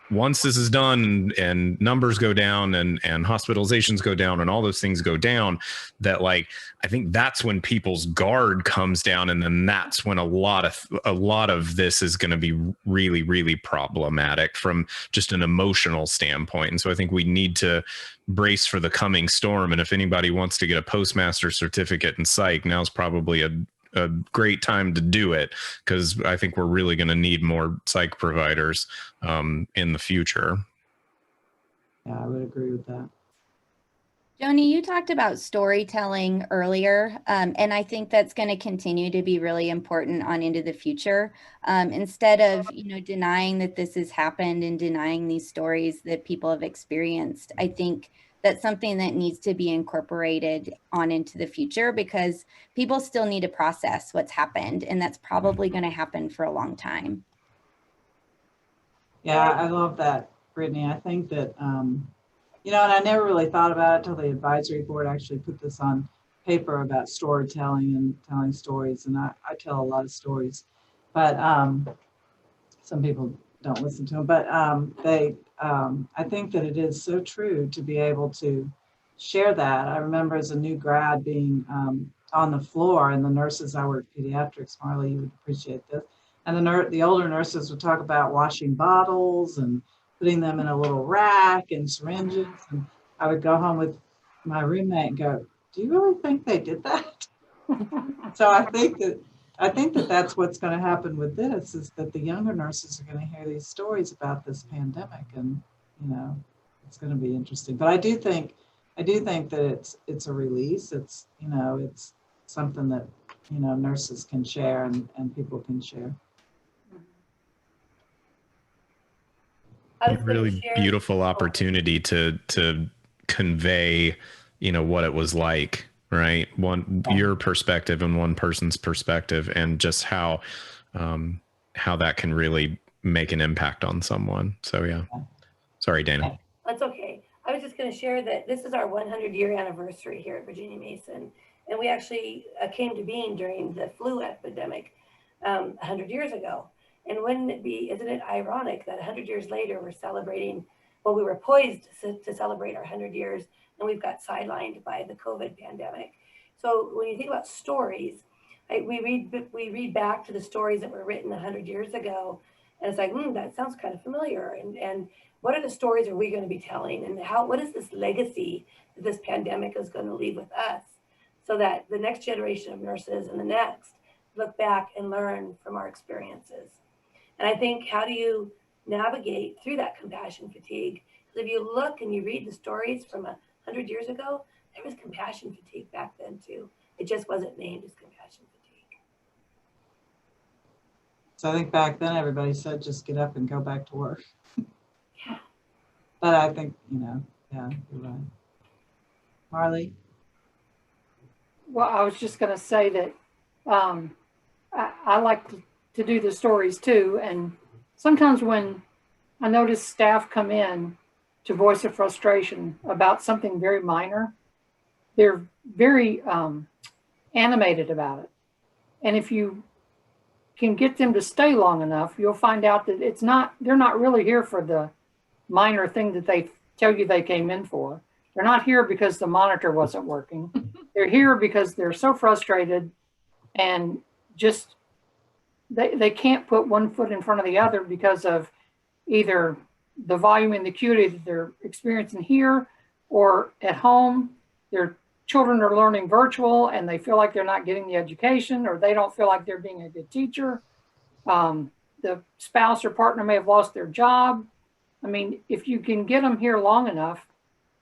once this is done and numbers go down and hospitalizations go down and all those things go down, that I think that's when people's guard comes down, and then that's when a lot of this is going to be really, really problematic from just an emotional standpoint. And so I think we need to brace for the coming storm. And if anybody wants to get a postmaster certificate in psych, now's probably a great time to do it, because I think we're really going to need more psych providers in the future. Yeah, I would agree with that. Joni, you talked about storytelling earlier, and I think that's going to continue to be really important on into the future. Instead of, denying that this has happened and denying these stories that people have experienced, I think that's something that needs to be incorporated on into the future, because people still need to process what's happened, and that's probably going to happen for a long time. Yeah, I love that, Brittany. I think that, you know, and I never really thought about it until the advisory board actually put this on paper about storytelling and telling stories. And I tell a lot of stories, but some people don't listen to them. But I think that it is so true to be able to share that. I remember as a new grad being on the floor, and the nurses, I work pediatrics, Marley, you would appreciate this. And the older nurses would talk about washing bottles and putting them in a little rack and syringes. And I would go home with my roommate and go, do you really think they did that? So I think that that's what's going to happen with this, is that the younger nurses are going to hear these stories about this pandemic, and, you know, it's going to be interesting. But I do think that it's a release. It's, you know, it's something that, you know, nurses can share and people can share. I A was going to really share. beautiful opportunity to convey, you know, what it was like, right? Your perspective and one person's perspective, and just how that can really make an impact on someone. So yeah, sorry, Dana. That's okay. I was just going to share that this is our 100-year anniversary here at Virginia Mason, and we actually came to being during the flu epidemic 100 years ago. And wouldn't it be, isn't it ironic that 100 years later we're celebrating, well, we were poised to celebrate our 100 years, and we've got sidelined by the COVID pandemic. So when you think about stories, we read back to the stories that were written 100 years ago, and it's like, that sounds kind of familiar. And what are the stories are we going to be telling, and what is this legacy that this pandemic is going to leave with us, so that the next generation of nurses and the next look back and learn from our experiences. And I think, how do you navigate through that compassion fatigue? Because if you look and you read the stories from 100 years ago, there was compassion fatigue back then too. It just wasn't named as compassion fatigue. So I think back then everybody said, just get up and go back to work. Yeah. But I think, you know, yeah, you're right. Marley? Well, I was just going to say that I like to do the stories too. And sometimes when I notice staff come in to voice a frustration about something very minor, they're very animated about it. And if you can get them to stay long enough, you'll find out that they're not really here for the minor thing that they tell you they came in for. They're not here because the monitor wasn't working. They're here because they're so frustrated, and just they can't put one foot in front of the other because of either the volume and the acuity that they're experiencing here, or at home, their children are learning virtual and they feel like they're not getting the education, or they don't feel like they're being a good teacher. The spouse or partner may have lost their job. I mean, if you can get them here long enough,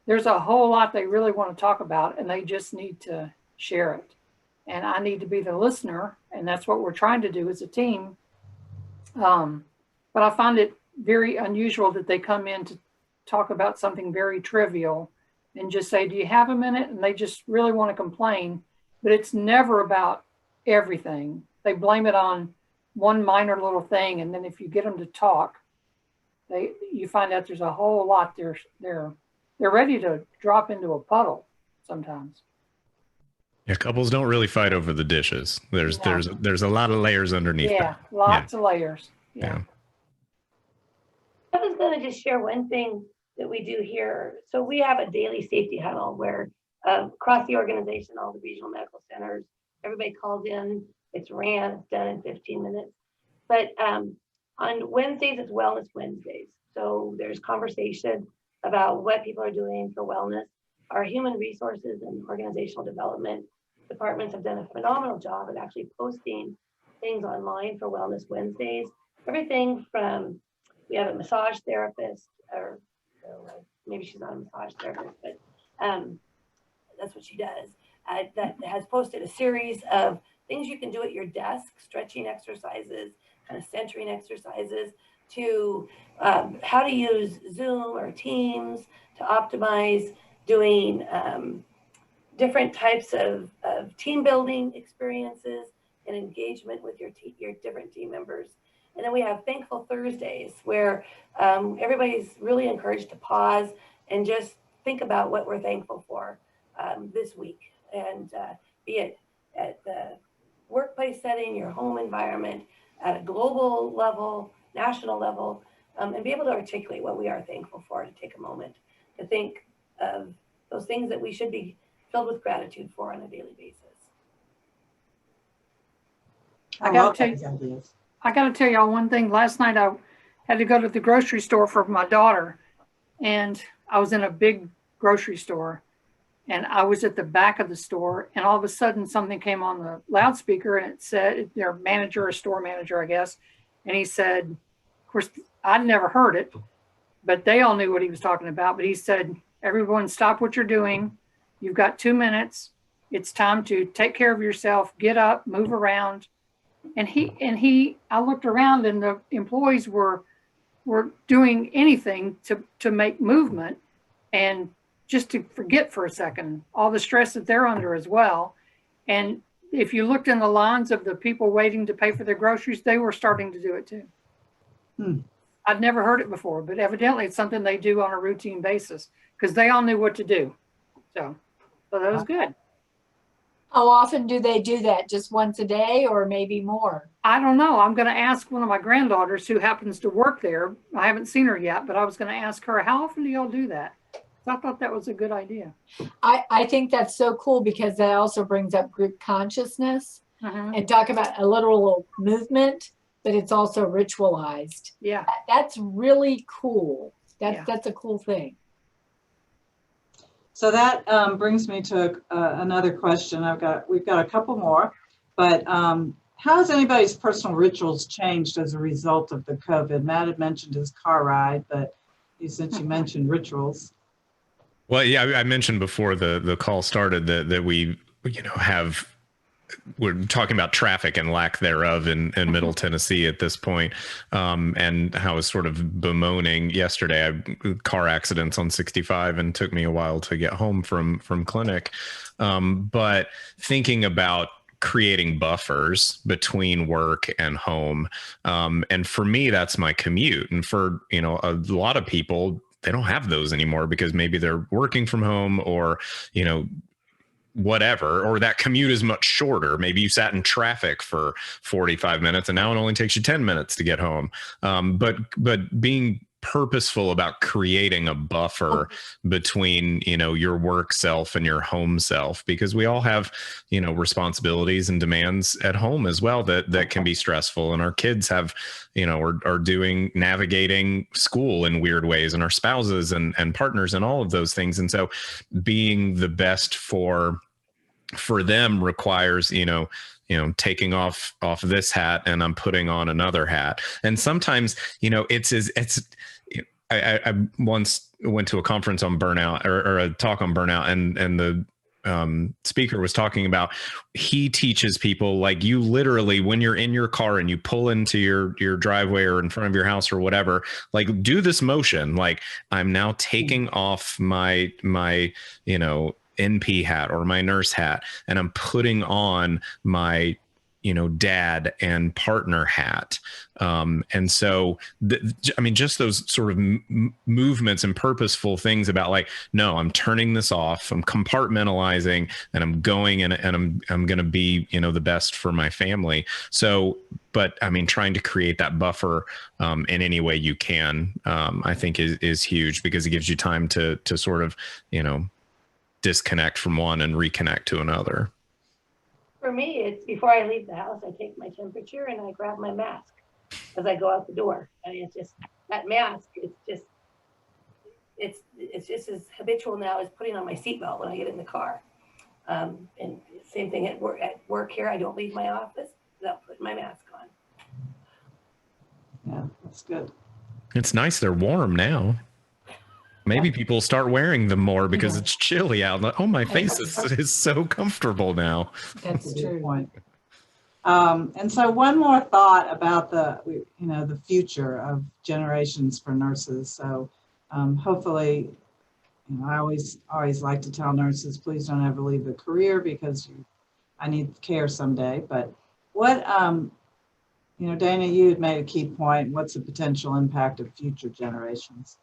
there's a whole lot they really want to talk about, and they just need to share it. And I need to be the listener, and that's what we're trying to do as a team. But I find it very unusual that they come in to talk about something very trivial and just say, do you have a minute? And they just really want to complain, but it's never about everything. They blame it on one minor little thing. And then if you get them to talk, you find out there's a whole lot. They're ready to drop into a puddle sometimes. Yeah, couples don't really fight over the dishes. There's a lot of layers underneath. Yeah, lots of layers. Yeah. I was going to just share one thing that we do here. So we have a daily safety huddle where across the organization, all the regional medical centers, everybody calls in, it's ran, it's done in 15 minutes. But on Wednesdays, it's Wellness Wednesdays. So there's conversation about what people are doing for wellness. Our human resources and organizational development departments have done a phenomenal job at actually posting things online for Wellness Wednesdays. Everything from, we have a massage therapist, or maybe she's not a massage therapist, but that's what she does, that has posted a series of things you can do at your desk, stretching exercises, kind of centering exercises, to how to use Zoom or Teams to optimize doing different types of team building experiences and engagement with your different team members. And then we have Thankful Thursdays, where everybody's really encouraged to pause and just think about what we're thankful for this week. And be it at the workplace setting, your home environment, at a global level, national level, and be able to articulate what we are thankful for, to take a moment to think of those things that we should be filled with gratitude for on a daily basis. I got to tell y'all one thing. Last night I had to go to the grocery store for my daughter, and I was in a big grocery store, and I was at the back of the store, and all of a sudden something came on the loudspeaker, and it said, their manager or store manager, I guess, and he said, of course, I'd never heard it, but they all knew what he was talking about. But he said, everyone stop what you're doing. You've got 2 minutes. It's time to take care of yourself, get up, move around. And I looked around, and the employees were doing anything to make movement and just to forget for a second all the stress that they're under as well. And if you looked in the lines of the people waiting to pay for their groceries, they were starting to do it too. I'd never heard it before, but evidently it's something they do on a routine basis, because they all knew what to do. So that was good. How often do they do that? Just once a day or maybe more? I don't know. I'm going to ask one of my granddaughters who happens to work there. I haven't seen her yet, but I was going to ask her, how often do y'all do that? I thought that was a good idea. I think that's so cool, because that also brings up group consciousness and talk about a literal movement, but it's also ritualized. Yeah. That's really cool. That's a cool thing. So that brings me to another question. We've got a couple more, but how has anybody's personal rituals changed as a result of the COVID? Matt had mentioned his car ride, but since you mentioned rituals. Well, yeah, I mentioned before the call started that we, we're talking about traffic and lack thereof in Middle Tennessee at this point, and how I was sort of bemoaning yesterday. I car accidents on 65, and took me a while to get home from clinic. But thinking about creating buffers between work and home, and for me, that's my commute. And for a lot of people, they don't have those anymore because maybe they're working from home, or whatever, or that commute is much shorter. Maybe you sat in traffic for 45 minutes and now it only takes you 10 minutes to get home. But being purposeful about creating a buffer between, your work self and your home self, because we all have, responsibilities and demands at home as well that can be stressful. And our kids have, are navigating school in weird ways, and our spouses and partners and all of those things. And so being the best for them requires, taking off this hat and I'm putting on another hat. And sometimes, I once went to a conference on burnout, or a talk on burnout, and the speaker was talking about, he teaches people, like, you literally, when you're in your car and you pull into your driveway or in front of your house or whatever, like, do this motion, like, I'm now taking off my NP hat or my nurse hat, and I'm putting on my dad and partner hat. And so, just those sort of movements and purposeful things about, like, no, I'm turning this off, I'm compartmentalizing, and I'm going and I'm going to be, the best for my family. So, but trying to create that buffer in any way you can, I think is huge, because it gives you time to sort of, disconnect from one and reconnect to another. For me, it's before I leave the house, I take my temperature and I grab my mask as I go out the door. And it's just, that mask, it's just as habitual now as putting on my seatbelt when I get in the car. And same thing at work here. I don't leave my office without putting my mask on. Yeah, that's good. It's nice they're warm now. Maybe people start wearing them more because it's chilly out. Like, oh, my face is so comfortable now. That's true. Point. And so one more thought about the future of generations for nurses. So hopefully you know, I always like to tell nurses, please don't ever leave the career because I need care someday. But what, you know, Dana, you had made a key point. What's the potential impact of future generations?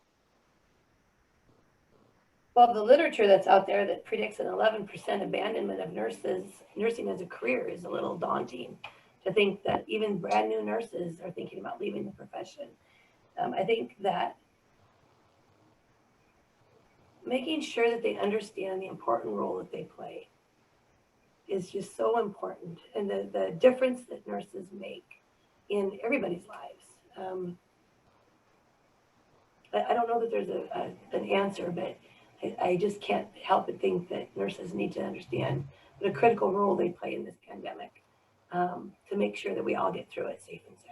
Well, the literature that's out there that predicts an 11% abandonment of nursing as a career is a little daunting, to think that even brand new nurses are thinking about leaving the profession. I think that making sure that they understand the important role that they play is just so important, and the difference that nurses make in everybody's lives. I don't know that there's an answer, but I just can't help but think that nurses need to understand the critical role they play in this pandemic, to make sure that we all get through it safe and sound.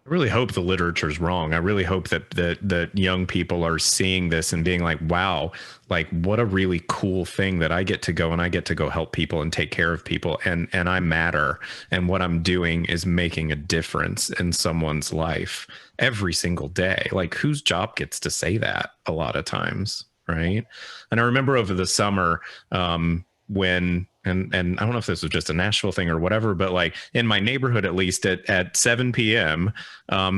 I really hope the literature's wrong. I really hope that young people are seeing this and being like, wow, like what a really cool thing that I get to go and I get to go help people and take care of people, and I matter, and what I'm doing is making a difference in someone's life every single day. Like, whose job gets to say that a lot of times, right? And I remember over the summer, when, and I don't know if this was just a Nashville thing or whatever, but like in my neighborhood, at least at 7 p.m.,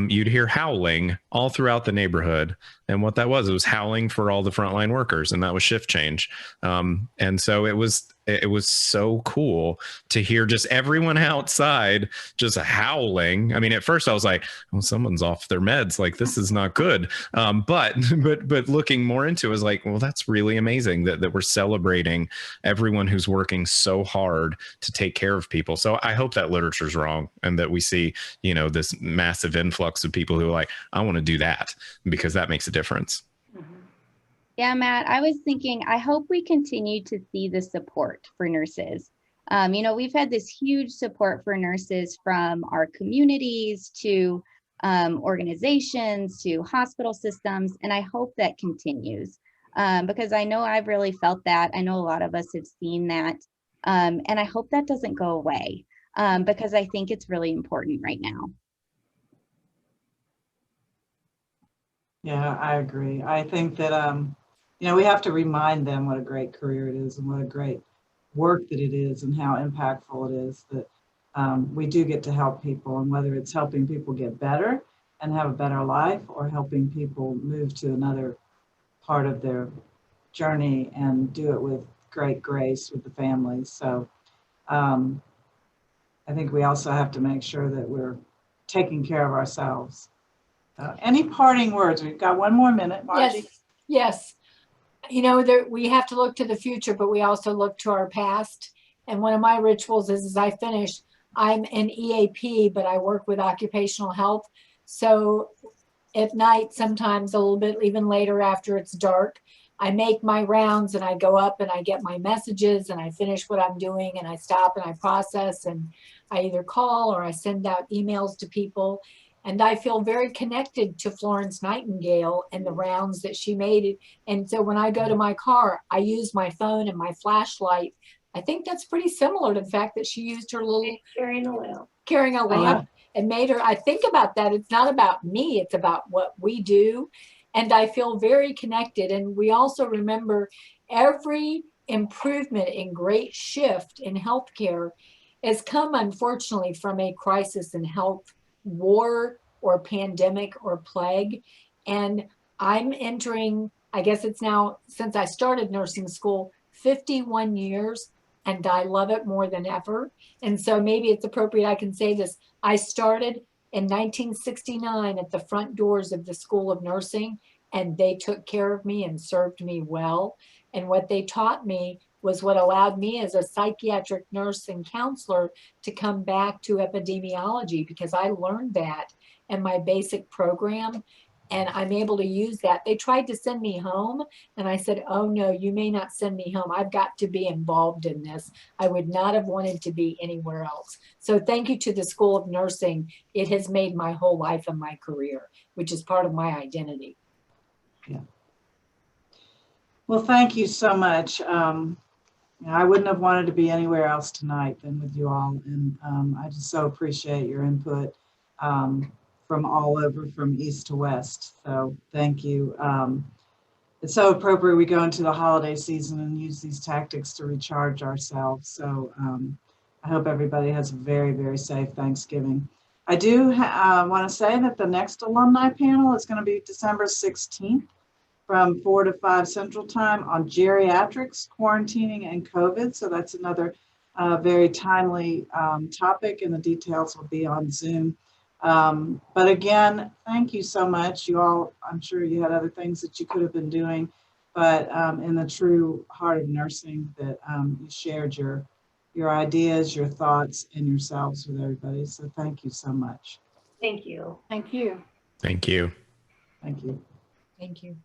you'd hear howling all throughout the neighborhood. And what that was, it was howling for all the frontline workers, and that was shift change. And so it was so cool to hear just everyone outside just howling. I mean, at first I was like, well, someone's off their meds. Like, this is not good. But looking more into it, was like, well, that's really amazing that we're celebrating everyone who's working so hard to take care of people. So I hope that literature's wrong, and that we see, you know, this massive influx of people who are like, I want to do that, because that makes a difference. Yeah, Matt, I was thinking, I hope we continue to see the support for nurses. You know, we've had this huge support for nurses from our communities to organizations to hospital systems, and I hope that continues, because I know I've really felt that. I know a lot of us have seen that, and I hope that doesn't go away, because I think it's really important right now. Yeah, I agree. I think that, you know, we have to remind them what a great career it is and what a great work that it is and how impactful it is, that we do get to help people, and whether it's helping people get better and have a better life, or helping people move to another part of their journey and do it with great grace with the families. So I think we also have to make sure that we're taking care of ourselves. Any parting words? We've got one more minute, Margie. Yes. You know, we have to look to the future, but we also look to our past. And one of my rituals is, as I finish, I'm an EAP, but I work with occupational health. So at night, sometimes a little bit even later after it's dark, I make my rounds and I go up and I get my messages and I finish what I'm doing, and I stop and I process, and I either call or I send out emails to people. And I feel very connected to Florence Nightingale and the rounds that she made. And so when I go to my car, I use my phone and my flashlight. I think that's pretty similar to the fact that she used her little carrying a lamp and made her. I think about that. It's not about me, it's about what we do. And I feel very connected. And we also remember every improvement in great shift in healthcare has come, unfortunately, from a crisis in health, war or pandemic or plague. And I'm entering, I guess it's now, since I started nursing school, 51 years, and I love it more than ever. And so maybe it's appropriate I can say this. I started in 1969 at the front doors of the School of Nursing, and they took care of me and served me well. And what they taught me was what allowed me as a psychiatric nurse and counselor to come back to epidemiology, because I learned that in my basic program, and I'm able to use that. They tried to send me home, and I said, oh no, you may not send me home. I've got to be involved in this. I would not have wanted to be anywhere else. So thank you to the School of Nursing. It has made my whole life and my career, which is part of my identity. Yeah. Well, thank you so much. I wouldn't have wanted to be anywhere else tonight than with you all. And I just so appreciate your input from all over, from east to west. So thank you. it's so appropriate we go into the holiday season and use these tactics to recharge ourselves. So I hope everybody has a very, very safe Thanksgiving. I do want to say that the next alumni panel is going to be December 16th from 4 to 5 Central Time on geriatrics, quarantining, and COVID. So that's another very timely topic, and the details will be on Zoom. But again, thank you so much. You all, I'm sure you had other things that you could have been doing, but in the true heart of nursing, that you shared your ideas, your thoughts, and yourselves with everybody. So thank you so much. Thank you. Thank you. Thank you. Thank you. Thank you.